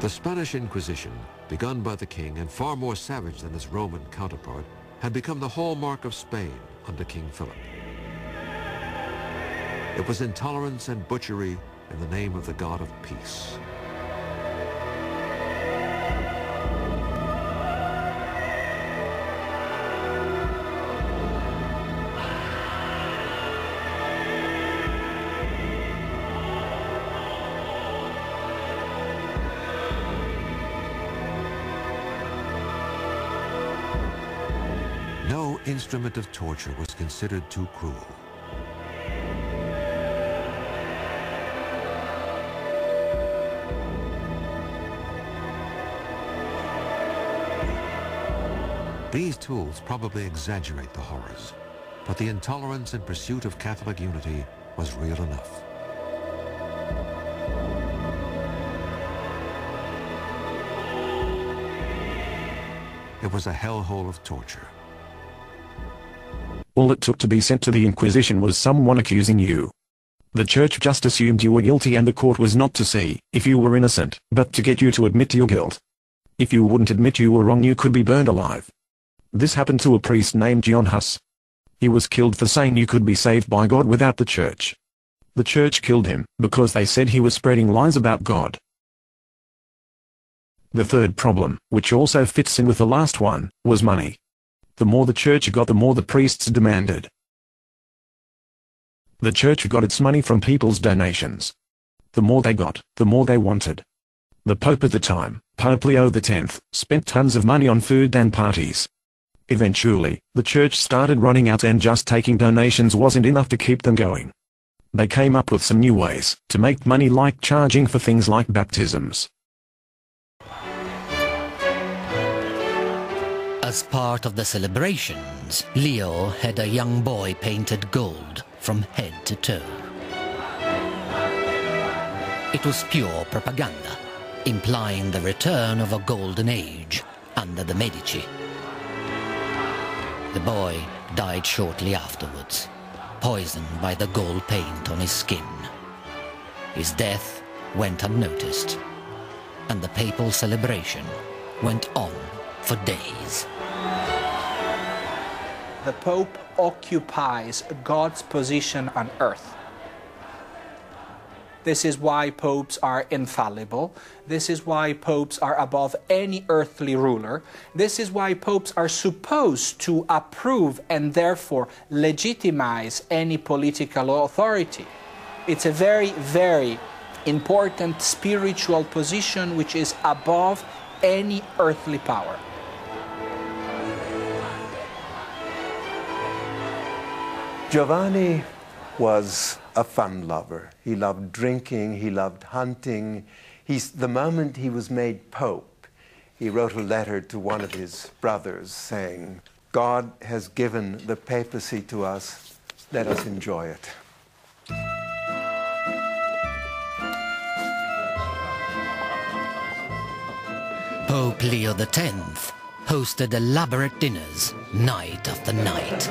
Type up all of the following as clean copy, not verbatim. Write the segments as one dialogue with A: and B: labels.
A: The Spanish Inquisition, begun by the king and far more savage than its Roman counterpart, had become the hallmark of Spain under King Philip. It was intolerance and butchery in the name of the God of peace. No instrument of torture was considered too cruel. These tools probably exaggerate the horrors, but the intolerance and pursuit of Catholic unity was real enough. It was a hellhole of torture.
B: All it took to be sent to the Inquisition was someone accusing you. The church just assumed you were guilty, and the court was not to see if you were innocent, but to get you to admit your guilt. If you wouldn't admit you were wrong, you could be burned alive. This happened to a priest named John Huss. He was killed for saying you could be saved by God without the church. The church killed him because they said he was spreading lies about God. The third problem, which also fits in with the last one, was money. The more the church got, the more the priests demanded. The church got its money from people's donations. The more they got, the more they wanted. The Pope at the time, Pope Leo X, spent tons of money on food and parties. Eventually, the church started running out, and just taking donations wasn't enough to keep them going. They came up with some new ways to make money, like charging for things like baptisms.
C: As part of the celebrations, Leo had a young boy painted gold from head to toe. It was pure propaganda, implying the return of a golden age under the Medici. The boy died shortly afterwards, poisoned by the gold paint on his skin. His death went unnoticed, and the papal celebration went on for days.
D: The Pope occupies God's position on earth. This is why popes are infallible. This is why popes are above any earthly ruler. This is why popes are supposed to approve and therefore legitimize any political authority. It's a very, very important spiritual position which is above any earthly power.
E: Giovanni was a fun lover. He loved drinking, he loved hunting. The moment he was made Pope, he wrote a letter to one of his brothers saying, "God has given the papacy to us, let us enjoy it."
C: Pope Leo X hosted elaborate dinners night after night.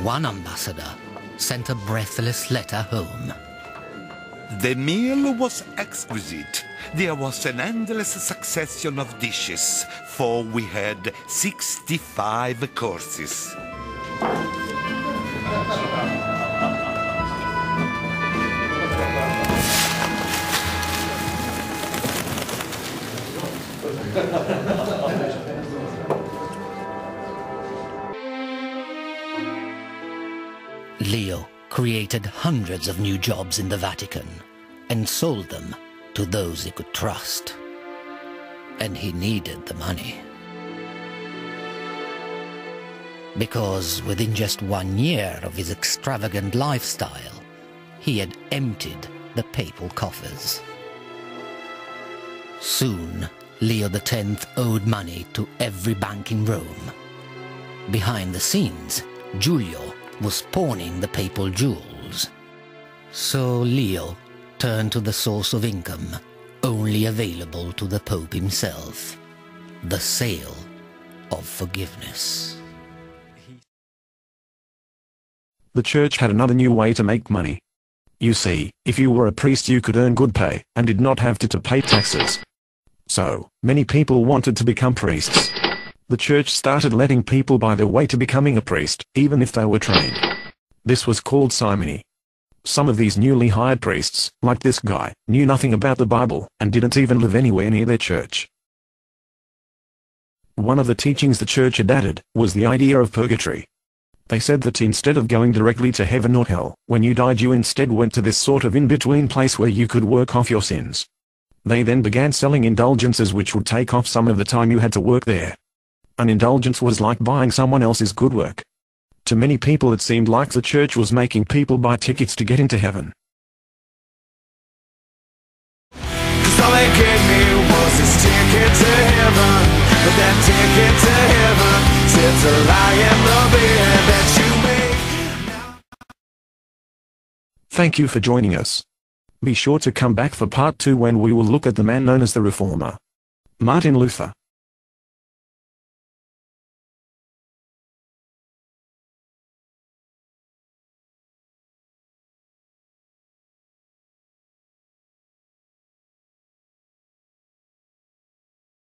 C: One ambassador sent a breathless letter home.
F: The meal was exquisite. There was an endless succession of dishes, for we had 65 courses.
C: Leo created hundreds of new jobs in the Vatican and sold them to those he could trust. And he needed the money. Because within just 1 year of his extravagant lifestyle, he had emptied the papal coffers. Soon, Leo X owed money to every bank in Rome. Behind the scenes, Giulio was pawning the papal jewels. So Leo turned to the source of income only available to the Pope himself, the sale of forgiveness.
B: The church had another new way to make money. You see, if you were a priest you could earn good pay, and did not have to pay taxes. So, many people wanted to become priests. The church started letting people buy their way to becoming a priest, even if they were trained. This was called simony. Some of these newly hired priests, like this guy, knew nothing about the Bible, and didn't even live anywhere near their church. One of the teachings the church had added, was the idea of purgatory. They said that instead of going directly to heaven or hell, when you died you instead went to this sort of in-between place where you could work off your sins. They then began selling indulgences which would take off some of the time you had to work there. An indulgence was like buying someone else's good work. To many people it seemed like the church was making people buy tickets to get into heaven.
G: Cause all they gave me was this ticket to heaven. But that ticket to heaven sits a lie in the bed that you made.
B: Thank you for joining us. Be sure to come back for part 2 when we will look at the man known as the Reformer, Martin Luther.